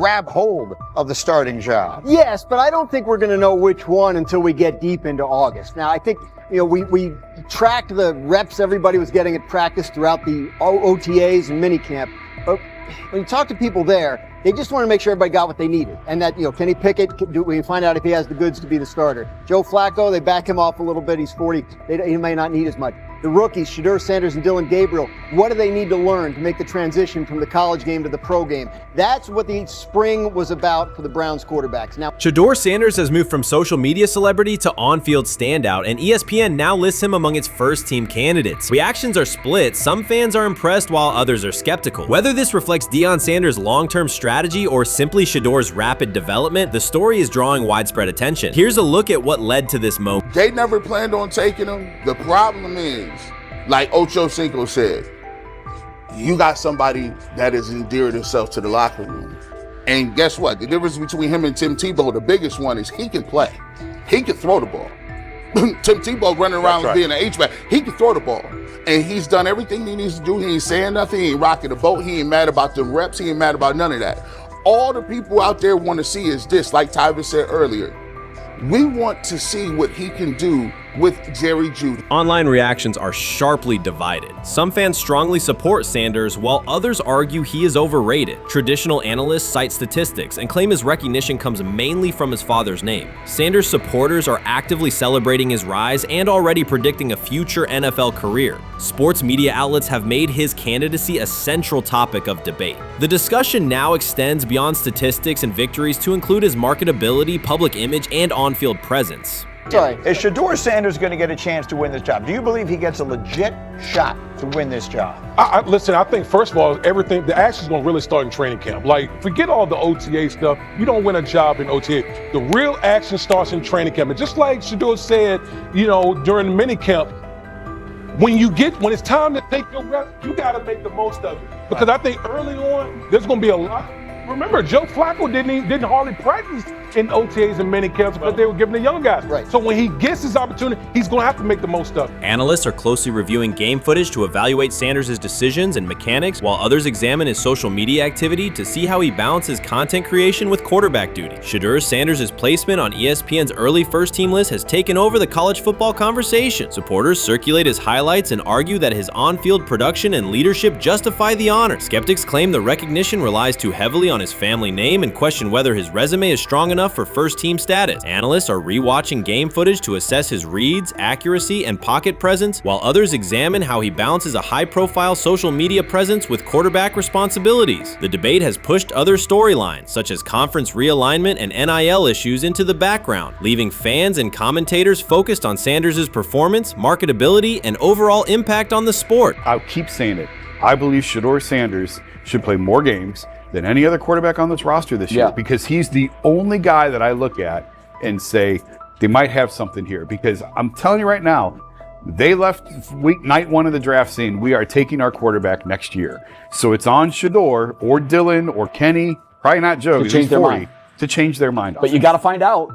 grab hold of the starting job. Yes, but I don't think we're going to know which one until we get deep into August. Now, I think, we tracked the reps everybody was getting at practice throughout the OTAs and minicamp. But when you talk to people there, they just want to make sure everybody got what they needed. And that, Kenny Pickett, we find out if he has the goods to be the starter. Joe Flacco, they back him off a little bit. He's 40. He may not need as much. The rookies, Shedeur Sanders and Dylan Gabriel, what do they need to learn to make the transition from the college game to the pro game? That's what the spring was about for the Browns quarterbacks. Now, Shedeur Sanders has moved from social media celebrity to on-field standout, and ESPN now lists him among its first-team candidates. Reactions are split. Some fans are impressed while others are skeptical. Whether this reflects Deion Sanders' long-term strategy or simply Shedeur's rapid development, the story is drawing widespread attention. Here's a look at what led to this moment. They never planned on taking him. The problem is, like Ocho Cinco said, you got somebody that has endeared himself to the locker room. And guess what? The difference between him and Tim Tebow, the biggest one, is he can play. He can throw the ball. Tim Tebow running around being an H-back. He can throw the ball. And he's done everything he needs to do. He ain't saying nothing. He ain't rocking the boat. He ain't mad about the reps. He ain't mad about none of that. All the people out there want to see is this, like Tyvis said earlier. We want to see what he can do with Jerry Jeudy. Online reactions are sharply divided. Some fans strongly support Sanders, while others argue he is overrated. Traditional analysts cite statistics and claim his recognition comes mainly from his father's name. Sanders supporters are actively celebrating his rise and already predicting a future NFL career. Sports media outlets have made his candidacy a central topic of debate. The discussion now extends beyond statistics and victories to include his marketability, public image, and on-field presence. Sorry, is Shedeur Sanders going to get a chance to win this job? Do you believe he gets a legit shot to win this job? Listen, I think, first of all, the action's going to really start in training camp. Like, forget all the OTA stuff. You don't win a job in OTA. The real action starts in training camp. And just like Shedeur said, during the mini camp, when it's time to take your reps, you got to make the most of it. Because I think early on, there's going to be a lot. Remember, Joe Flacco didn't hardly practice in OTAs and mini camps because they were giving the young guys. Right. So when he gets his opportunity, he's going to have to make the most of it. Analysts are closely reviewing game footage to evaluate Sanders' decisions and mechanics, while others examine his social media activity to see how he balances content creation with quarterback duty. Shedeur Sanders' placement on ESPN's early first-team list has taken over the college football conversation. Supporters circulate his highlights and argue that his on-field production and leadership justify the honor. Skeptics claim the recognition relies too heavily on his family name and question whether his resume is strong enough for first-team status. Analysts are rewatching game footage to assess his reads, accuracy, and pocket presence, while others examine how he balances a high-profile social media presence with quarterback responsibilities. The debate has pushed other storylines, such as conference realignment and NIL issues, into the background, leaving fans and commentators focused on Sanders' performance, marketability, and overall impact on the sport. I'll keep saying it. I believe Shedeur Sanders should play more games than any other quarterback on this roster this year, because he's the only guy that I look at and say they might have something here. Because I'm telling you right now, they left night one of the draft saying we are taking our quarterback next year. So it's on Shedeur or Dylan or Kenny, probably not Joe, to change their mind. To change their mind. But you got to find out.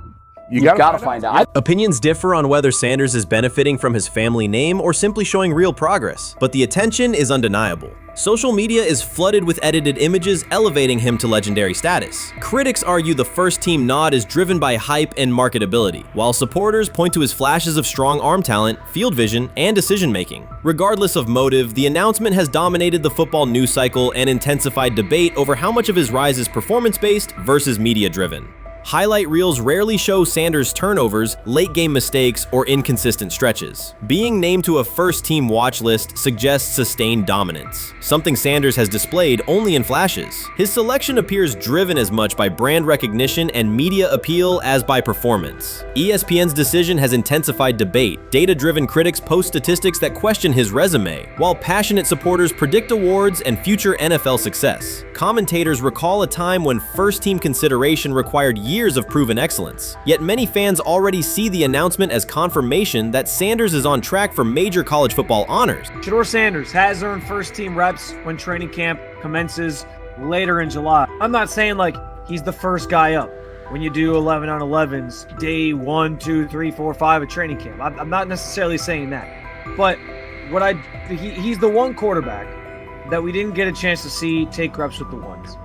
You got to find out. Opinions differ on whether Sanders is benefiting from his family name or simply showing real progress, but the attention is undeniable. Social media is flooded with edited images elevating him to legendary status. Critics argue the first-team nod is driven by hype and marketability, while supporters point to his flashes of strong arm talent, field vision, and decision-making. Regardless of motive, the announcement has dominated the football news cycle and intensified debate over how much of his rise is performance-based versus media-driven. Highlight reels rarely show Sanders' turnovers, late-game mistakes, or inconsistent stretches. Being named to a first-team watch list suggests sustained dominance, something Sanders has displayed only in flashes. His selection appears driven as much by brand recognition and media appeal as by performance. ESPN's decision has intensified debate. Data-driven critics post statistics that question his resume, while passionate supporters predict awards and future NFL success. Commentators recall a time when first-team consideration required years of proven excellence. Yet many fans already see the announcement as confirmation that Sanders is on track for major college football honors. Shedeur Sanders has earned first-team reps when training camp commences later in July. I'm not saying like he's the first guy up when you do 11 on 11s, day 1, 2, 3, 4, 5 at training camp. I'm not necessarily saying that. But he's the one quarterback that we didn't get a chance to see take reps with the ones.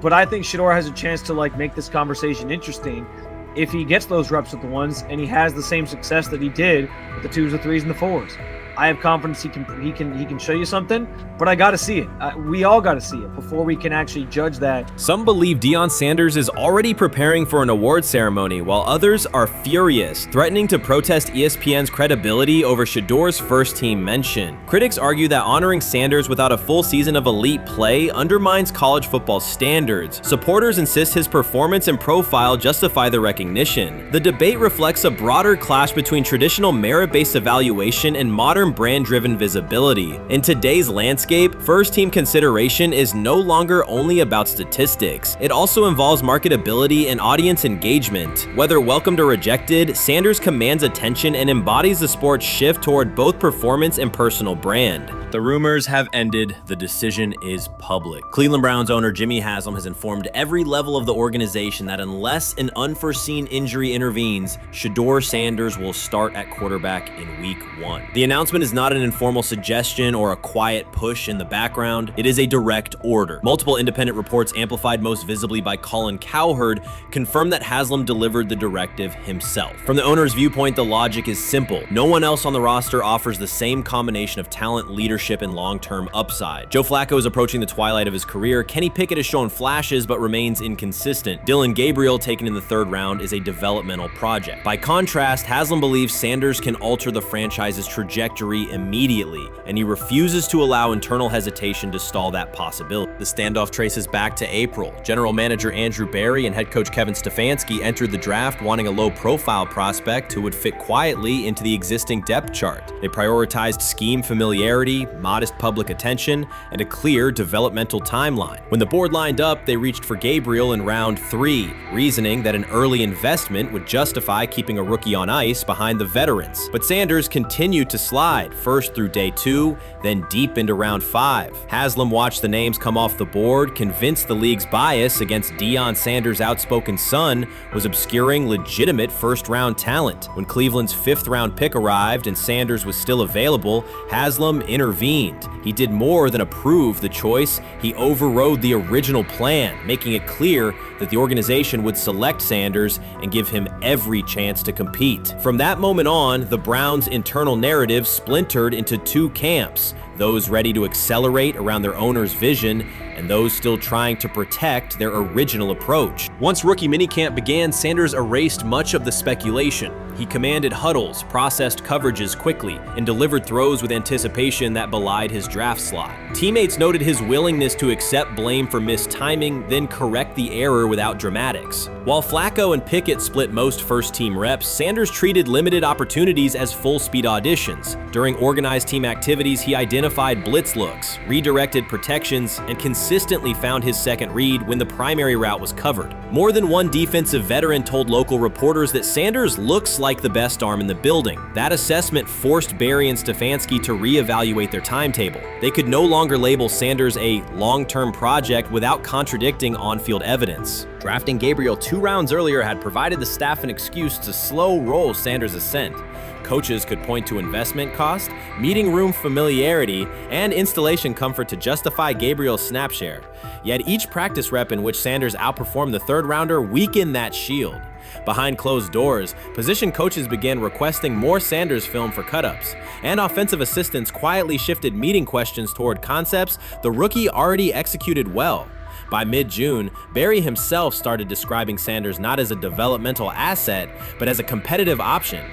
But I think Shedeur has a chance to like make this conversation interesting if he gets those reps with the ones and he has the same success that he did with the 2s, the 3s, and the 4s. I have confidence he can show you something, but I got to see it. We all got to see it before we can actually judge that. Some believe Deion Sanders is already preparing for an award ceremony, while others are furious, threatening to protest ESPN's credibility over Shedeur's first-team mention. Critics argue that honoring Sanders without a full season of elite play undermines college football standards. Supporters insist his performance and profile justify the recognition. The debate reflects a broader clash between traditional merit-based evaluation and modern brand-driven visibility. In today's landscape, first-team consideration is no longer only about statistics. It also involves marketability and audience engagement. Whether welcomed or rejected, Sanders commands attention and embodies the sport's shift toward both performance and personal brand. The rumors have ended. The decision is public. Cleveland Browns owner Jimmy Haslam has informed every level of the organization that unless an unforeseen injury intervenes, Shedeur Sanders will start at quarterback in Week 1. The announcement is not an informal suggestion or a quiet push in the background. It is a direct order. Multiple independent reports, amplified most visibly by Colin Cowherd, confirm that Haslam delivered the directive himself. From the owner's viewpoint, the logic is simple. No one else on the roster offers the same combination of talent, leadership, and long-term upside. Joe Flacco is approaching the twilight of his career. Kenny Pickett has shown flashes but remains inconsistent. Dillon Gabriel, taken in the 3rd round, is a developmental project. By contrast, Haslam believes Sanders can alter the franchise's trajectory immediately, and he refuses to allow internal hesitation to stall that possibility. The standoff traces back to April. General manager Andrew Berry and head coach Kevin Stefanski entered the draft wanting a low-profile prospect who would fit quietly into the existing depth chart. They prioritized scheme familiarity, modest public attention, and a clear developmental timeline. When the board lined up, they reached for Gabriel in round 3, reasoning that an early investment would justify keeping a rookie on ice behind the veterans. But Sanders continued to slide, first through day 2, then deep into round 5. Haslam watched the names come off the board, convinced the league's bias against Deion Sanders' outspoken son was obscuring legitimate first-round talent. When Cleveland's 5th-round pick arrived and Sanders was still available, Haslam intervened. He did more than approve the choice, he overrode the original plan, making it clear that the organization would select Sanders and give him every chance to compete. From that moment on, the Browns' internal narrative splintered into 2 camps, those ready to accelerate around their owner's vision and those still trying to protect their original approach. Once rookie minicamp began, Sanders erased much of the speculation. He commanded huddles, processed coverages quickly, and delivered throws with anticipation that belied his draft slot. Teammates noted his willingness to accept blame for missed timing, then correct the error without dramatics. While Flacco and Pickett split most first-team reps, Sanders treated limited opportunities as full-speed auditions. During organized team activities, he identified blitz looks, redirected protections, and consistently found his second read when the primary route was covered. More than one defensive veteran told local reporters that Sanders looks like the best arm in the building. That assessment forced Berry and Stefanski to reevaluate their timetable. They could no longer label Sanders a long-term project without contradicting on-field evidence. Drafting Gabriel 2 rounds earlier had provided the staff an excuse to slow roll Sanders' ascent. Coaches could point to investment cost, meeting room familiarity, and installation comfort to justify Gabriel's snap share. Yet each practice rep in which Sanders outperformed the 3rd rounder weakened that shield. Behind closed doors, position coaches began requesting more Sanders film for cut-ups, and offensive assistants quietly shifted meeting questions toward concepts the rookie already executed well. By mid-June, Berry himself started describing Sanders not as a developmental asset, but as a competitive option.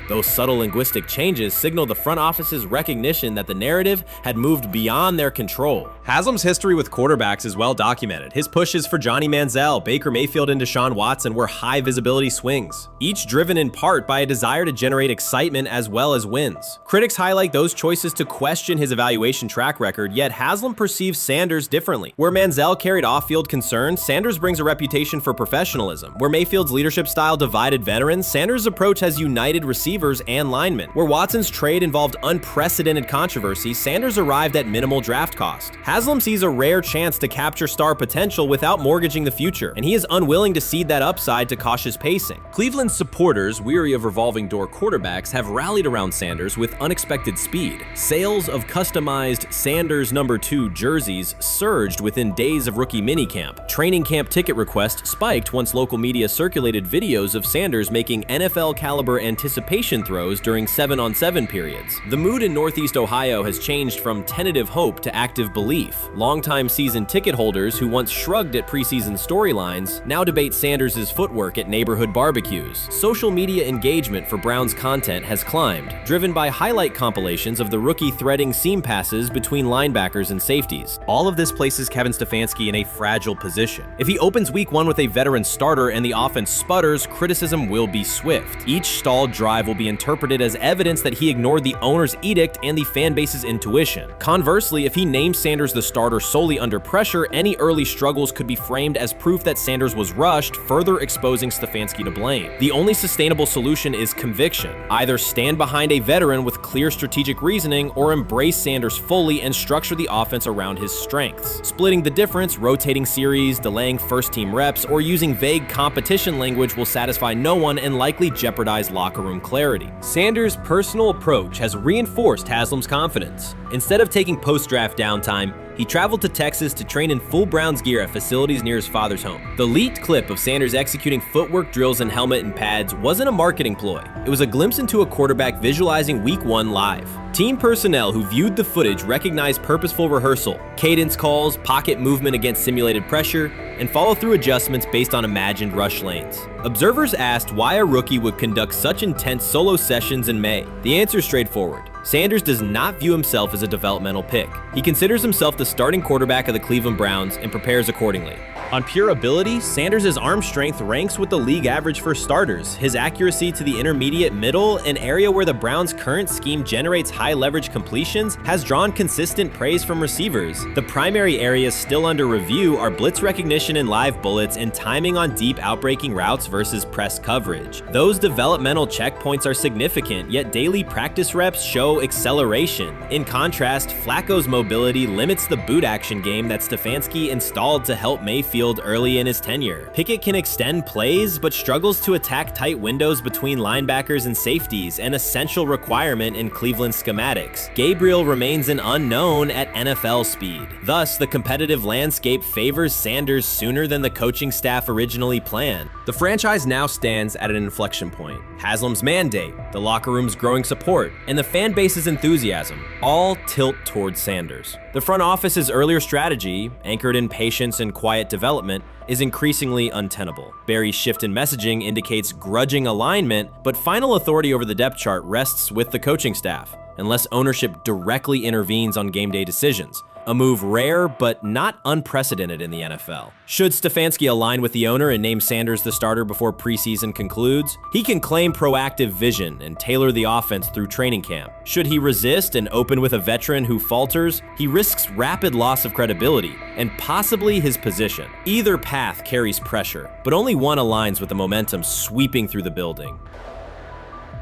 Those subtle linguistic changes signal the front office's recognition that the narrative had moved beyond their control. Haslam's history with quarterbacks is well documented. His pushes for Johnny Manziel, Baker Mayfield, and Deshaun Watson were high-visibility swings, each driven in part by a desire to generate excitement as well as wins. Critics highlight those choices to question his evaluation track record, yet Haslam perceives Sanders differently. Where Manziel carried off-field concerns, Sanders brings a reputation for professionalism. Where Mayfield's leadership style divided veterans, Sanders' approach has united receivers receivers and linemen. Where Watson's trade involved unprecedented controversy, Sanders arrived at minimal draft cost. Haslam sees a rare chance to capture star potential without mortgaging the future, and he is unwilling to cede that upside to cautious pacing. Cleveland's supporters, weary of revolving door quarterbacks, have rallied around Sanders with unexpected speed. Sales of customized Sanders number 2 jerseys surged within days of rookie minicamp. Training camp ticket requests spiked once local media circulated videos of Sanders making NFL-caliber anticipation throws during 7-on-7 periods. The mood in Northeast Ohio has changed from tentative hope to active belief. Longtime season ticket holders who once shrugged at preseason storylines now debate Sanders' footwork at neighborhood barbecues. Social media engagement for Brown's content has climbed, driven by highlight compilations of the rookie threading seam passes between linebackers and safeties. All of this places Kevin Stefanski in a fragile position. If he opens week 1 with a veteran starter and the offense sputters, criticism will be swift. Each stalled drive will be interpreted as evidence that he ignored the owner's edict and the fan base's intuition. Conversely, if he names Sanders the starter solely under pressure, any early struggles could be framed as proof that Sanders was rushed, further exposing Stefanski to blame. The only sustainable solution is conviction. Either stand behind a veteran with clear strategic reasoning or embrace Sanders fully and structure the offense around his strengths. Splitting the difference, rotating series, delaying first-team reps, or using vague competition language will satisfy no one and likely jeopardize locker room clarity. Sanders' personal approach has reinforced Haslam's confidence. Instead of taking post-draft downtime, he traveled to Texas to train in full Browns gear at facilities near his father's home. The leaked clip of Sanders executing footwork drills in helmet and pads wasn't a marketing ploy. It was a glimpse into a quarterback visualizing Week 1 live. Team personnel who viewed the footage recognized purposeful rehearsal, cadence calls, pocket movement against simulated pressure, and follow-through adjustments based on imagined rush lanes. Observers asked why a rookie would conduct such intense solo sessions in May. The answer is straightforward. Sanders does not view himself as a developmental pick. He considers himself the starting quarterback of the Cleveland Browns and prepares accordingly. On pure ability, Sanders' arm strength ranks with the league average for starters. His accuracy to the intermediate middle, an area where the Browns' current scheme generates high-leverage completions, has drawn consistent praise from receivers. The primary areas still under review are blitz recognition and live bullets and timing on deep outbreaking routes versus press coverage. Those developmental checkpoints are significant, yet daily practice reps show acceleration. In contrast, Flacco's mobility limits the boot action game that Stefanski installed to help Mayfield early in his tenure. Pickett can extend plays, but struggles to attack tight windows between linebackers and safeties, an essential requirement in Cleveland schematics. Gabriel remains an unknown at NFL speed. Thus, the competitive landscape favors Sanders sooner than the coaching staff originally planned. The franchise now stands at an inflection point. Haslam's mandate, the locker room's growing support, and the fan base's enthusiasm all tilt towards Sanders. The front office's earlier strategy, anchored in patience and quiet development, is increasingly untenable. Barry's shift in messaging indicates grudging alignment, but final authority over the depth chart rests with the coaching staff, unless ownership directly intervenes on game day decisions. A move rare, but not unprecedented in the NFL. Should Stefanski align with the owner and name Sanders the starter before preseason concludes, he can claim proactive vision and tailor the offense through training camp. Should he resist and open with a veteran who falters, he risks rapid loss of credibility and possibly his position. Either path carries pressure, but only one aligns with the momentum sweeping through the building.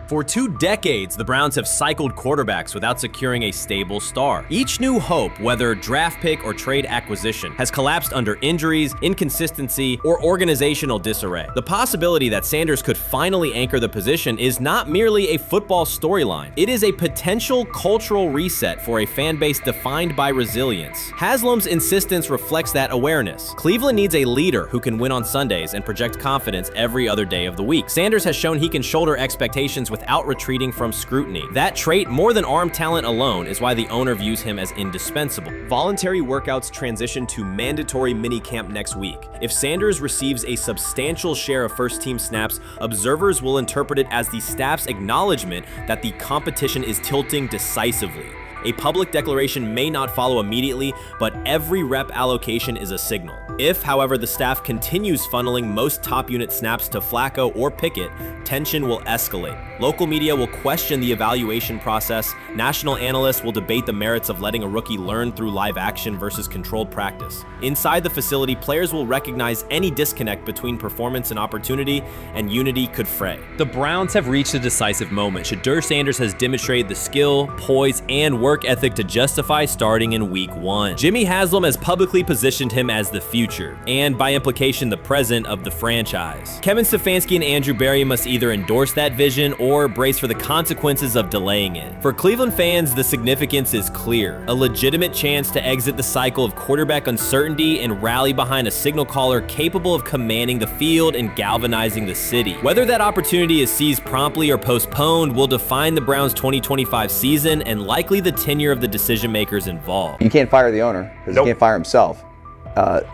For 2 decades, the Browns have cycled quarterbacks without securing a stable star. Each new hope, whether draft pick or trade acquisition, has collapsed under injuries, inconsistency, or organizational disarray. The possibility that Sanders could finally anchor the position is not merely a football storyline. It is a potential cultural reset for a fan base defined by resilience. Haslam's insistence reflects that awareness. Cleveland needs a leader who can win on Sundays and project confidence every other day of the week. Sanders has shown he can shoulder expectations without retreating from scrutiny. That trait, more than arm talent alone, is why the owner views him as indispensable. Voluntary workouts transition to mandatory minicamp next week. If Sanders receives a substantial share of first-team snaps, observers will interpret it as the staff's acknowledgement that the competition is tilting decisively. A public declaration may not follow immediately, but every rep allocation is a signal. If, however, the staff continues funneling most top unit snaps to Flacco or Pickett, tension will escalate. Local media will question the evaluation process. National analysts will debate the merits of letting a rookie learn through live action versus controlled practice. Inside the facility, players will recognize any disconnect between performance and opportunity, and unity could fray. The Browns have reached a decisive moment. Shedeur Sanders has demonstrated the skill, poise, and work ethic to justify starting in Week 1. Jimmy Haslam has publicly positioned him as the future, and by implication, the present of the franchise. Kevin Stefanski and Andrew Berry must either endorse that vision or brace for the consequences of delaying it. For Cleveland fans, the significance is clear. A legitimate chance to exit the cycle of quarterback uncertainty and rally behind a signal caller capable of commanding the field and galvanizing the city. Whether that opportunity is seized promptly or postponed will define the Browns' 2025 season and likely the tenure of the decision makers involved. You can't fire the owner because he can't fire himself.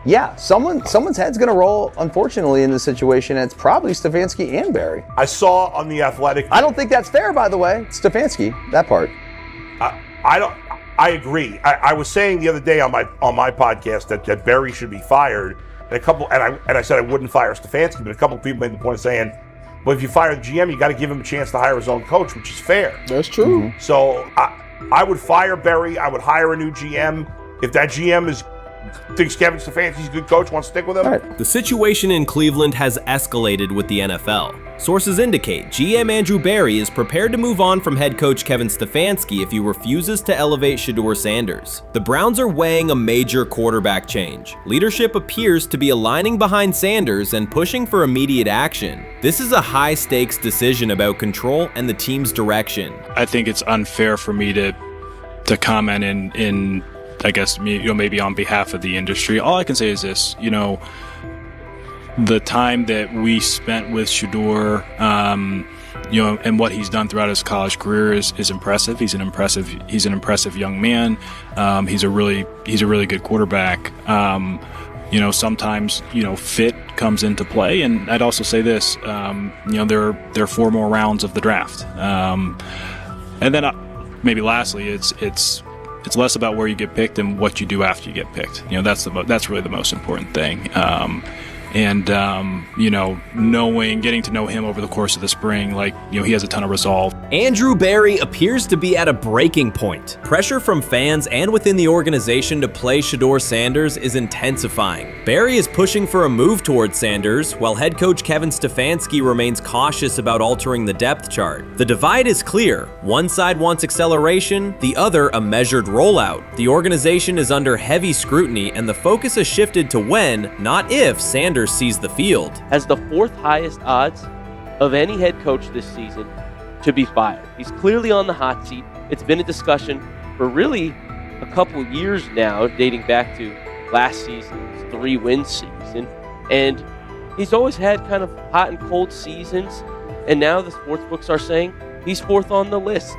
Yeah, someone's head's going to roll, unfortunately, in this situation, and it's probably Stefanski and Berry. I saw on The Athletic. I don't think that's fair, by the way. Stefanski, that part. I agree. I was saying the other day on my podcast that Berry should be fired, and I said I wouldn't fire Stefanski, but a couple of people made the point of saying, well, if you fire the GM, you got to give him a chance to hire his own coach, which is fair. That's true. So I would fire Berry. I would hire a new GM. If that GM thinks Kevin Stefanski's a good coach, wants to stick with him. The situation in Cleveland has escalated with the NFL. Sources indicate GM Andrew Berry is prepared to move on from head coach Kevin Stefanski if he refuses to elevate Shedeur Sanders. The Browns are weighing a major quarterback change. Leadership appears to be aligning behind Sanders and pushing for immediate action. This is a high-stakes decision about control and the team's direction. I think it's unfair for me to comment in I guess, maybe on behalf of the industry. All I can say is this, the time that we spent with Shedeur, and what he's done throughout his college career is impressive. He's an impressive young man. He's a really good quarterback. Sometimes, fit comes into play. And I'd also say this, there are 4 more rounds of the draft. And then maybe lastly, it's less about where you get picked and what you do after you get picked. That's really the most important thing. Getting to know him over the course of the spring, he has a ton of resolve. Andrew Berry appears to be at a breaking point. Pressure from fans and within the organization to play Shedeur Sanders is intensifying. Berry is pushing for a move towards Sanders, while head coach Kevin Stefanski remains cautious about altering the depth chart. The divide is clear. One side wants acceleration, the other a measured rollout. The organization is under heavy scrutiny, and the focus has shifted to when, not if, Sanders sees the field. Has the 4th highest odds of any head coach this season to be fired. He's clearly on the hot seat. It's been a discussion for really a couple years now, dating back to last season's 3-win season. And he's always had kind of hot and cold seasons. And now the sports books are saying he's 4th on the list.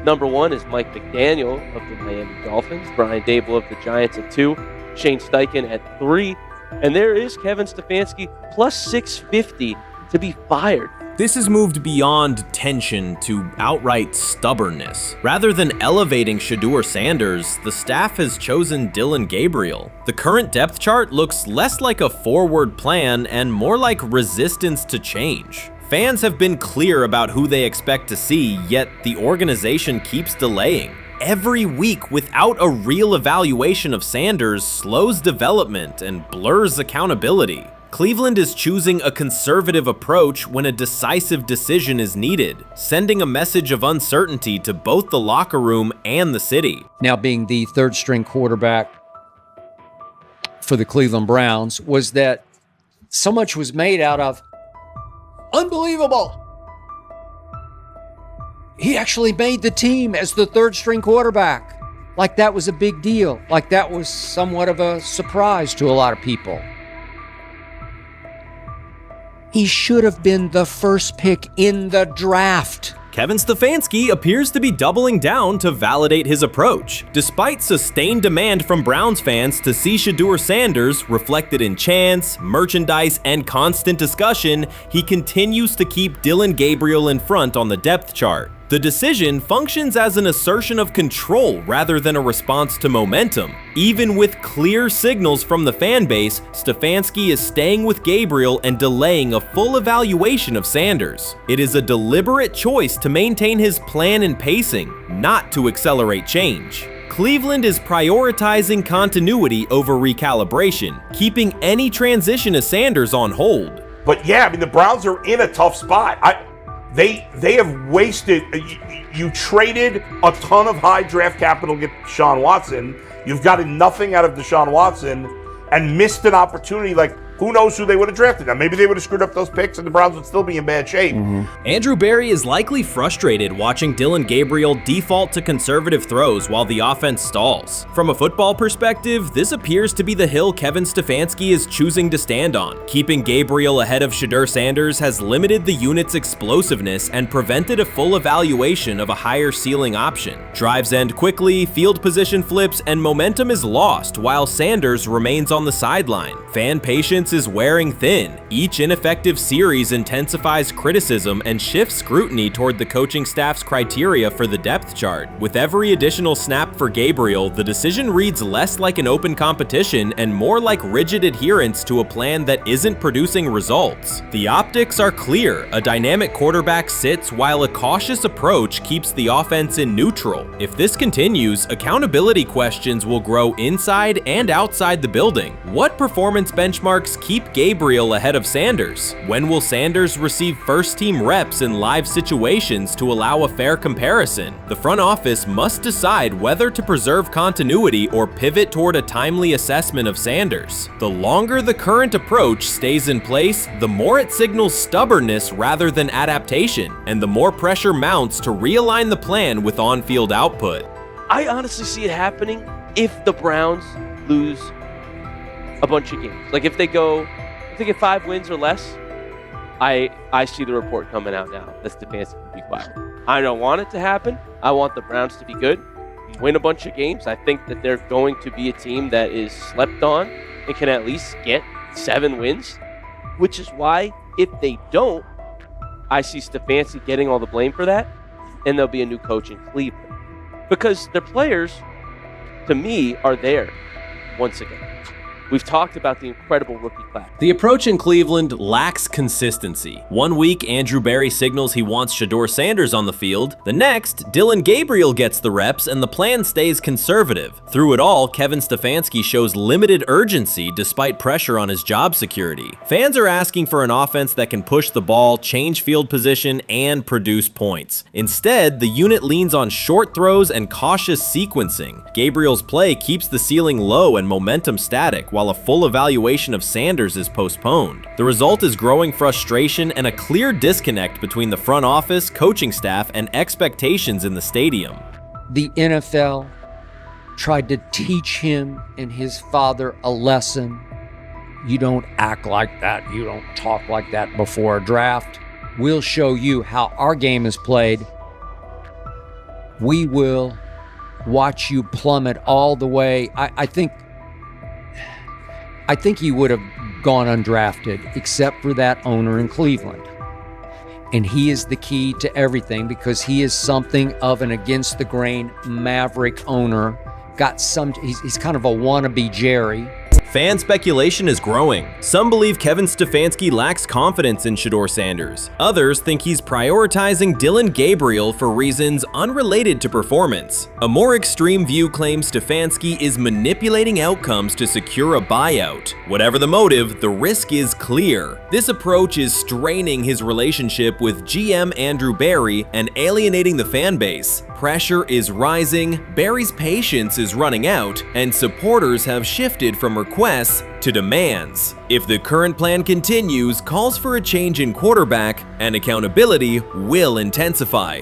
Number 1 is Mike McDaniel of the Miami Dolphins, Brian Dable of the Giants at 2, Shane Steichen at 3, and there is Kevin Stefanski plus 650 to be fired. This has moved beyond tension to outright stubbornness. Rather than elevating Shedeur Sanders, the staff has chosen Dillon Gabriel. The current depth chart looks less like a forward plan and more like resistance to change. Fans have been clear about who they expect to see, yet the organization keeps delaying. Every week without a real evaluation of Sanders slows development and blurs accountability. Cleveland is choosing a conservative approach when a decisive decision is needed, sending a message of uncertainty to both the locker room and the city. Now being the 3rd string quarterback for the Cleveland Browns, was that so much was made out of unbelievable. He actually made the team as the 3rd string quarterback. Like that was a big deal. Like that was somewhat of a surprise to a lot of people. He should have been the 1st pick in the draft. Kevin Stefanski appears to be doubling down to validate his approach. Despite sustained demand from Browns fans to see Shedeur Sanders reflected in chants, merchandise, and constant discussion, he continues to keep Dillon Gabriel in front on the depth chart. The decision functions as an assertion of control rather than a response to momentum. Even with clear signals from the fan base, Stefanski is staying with Gabriel and delaying a full evaluation of Sanders. It is a deliberate choice to maintain his plan and pacing, not to accelerate change. Cleveland is prioritizing continuity over recalibration, keeping any transition to Sanders on hold. But yeah, I mean, the Browns are in a tough spot. They have wasted. You traded a ton of high draft capital to get Deshaun Watson. You've gotten nothing out of Deshaun Watson and missed an opportunity. Like, who knows who they would have drafted? Now, maybe they would have screwed up those picks and the Browns would still be in bad shape. Andrew Berry is likely frustrated watching Dillon Gabriel default to conservative throws while the offense stalls. From a football perspective, this appears to be the hill Kevin Stefanski is choosing to stand on. Keeping Gabriel ahead of Shedeur Sanders has limited the unit's explosiveness and prevented a full evaluation of a higher ceiling option. Drives end quickly, field position flips, and momentum is lost while Sanders remains on the sideline. Fan patience is wearing thin. Each ineffective series intensifies criticism and shifts scrutiny toward the coaching staff's criteria for the depth chart. With every additional snap for Gabriel, the decision reads less like an open competition and more like rigid adherence to a plan that isn't producing results. The optics are clear. A dynamic quarterback sits while a cautious approach keeps the offense in neutral. If this continues, accountability questions will grow inside and outside the building. What performance benchmarks keep Gabriel ahead of Sanders? When will Sanders receive first-team reps in live situations to allow a fair comparison? The front office must decide whether to preserve continuity or pivot toward a timely assessment of Sanders. The longer the current approach stays in place, the more it signals stubbornness rather than adaptation, and the more pressure mounts to realign the plan with on-field output. I honestly see it happening if the Browns lose a bunch of games. Like if they get 5 wins or less, I see the report coming out now that Stefanski will be fired. I don't want it to happen. I want the Browns to be good, win a bunch of games. I think that they're going to be a team that is slept on and can at least get 7 wins, which is why if they don't, I see Stefanski getting all the blame for that, and there'll be a new coach in Cleveland. Because their players, to me, are there once again. We've talked about the incredible rookie class. The approach in Cleveland lacks consistency. One week, Andrew Berry signals he wants Shedeur Sanders on the field. The next, Dillon Gabriel gets the reps and the plan stays conservative. Through it all, Kevin Stefanski shows limited urgency despite pressure on his job security. Fans are asking for an offense that can push the ball, change field position, and produce points. Instead, the unit leans on short throws and cautious sequencing. Gabriel's play keeps the ceiling low and momentum static, while a full evaluation of Sanders is postponed. The result is growing frustration and a clear disconnect between the front office, coaching staff, and expectations in the stadium. The NFL tried to teach him and his father a lesson. You don't act like that. You don't talk like that before a draft. We'll show you how our game is played. We will watch you plummet all the way. I think he would have gone undrafted except for that owner in Cleveland. And he is the key to everything because he is something of an against-the-grain maverick owner. He's kind of a wannabe Jerry. Fan speculation is growing. Some believe Kevin Stefanski lacks confidence in Shedeur Sanders. Others think he's prioritizing Dillon Gabriel for reasons unrelated to performance. A more extreme view claims Stefanski is manipulating outcomes to secure a buyout. Whatever the motive, the risk is clear. This approach is straining his relationship with GM Andrew Berry and alienating the fan base. Pressure is rising, Berry's patience is running out, and supporters have shifted from requests to demands. If the current plan continues, calls for a change in quarterback and accountability will intensify.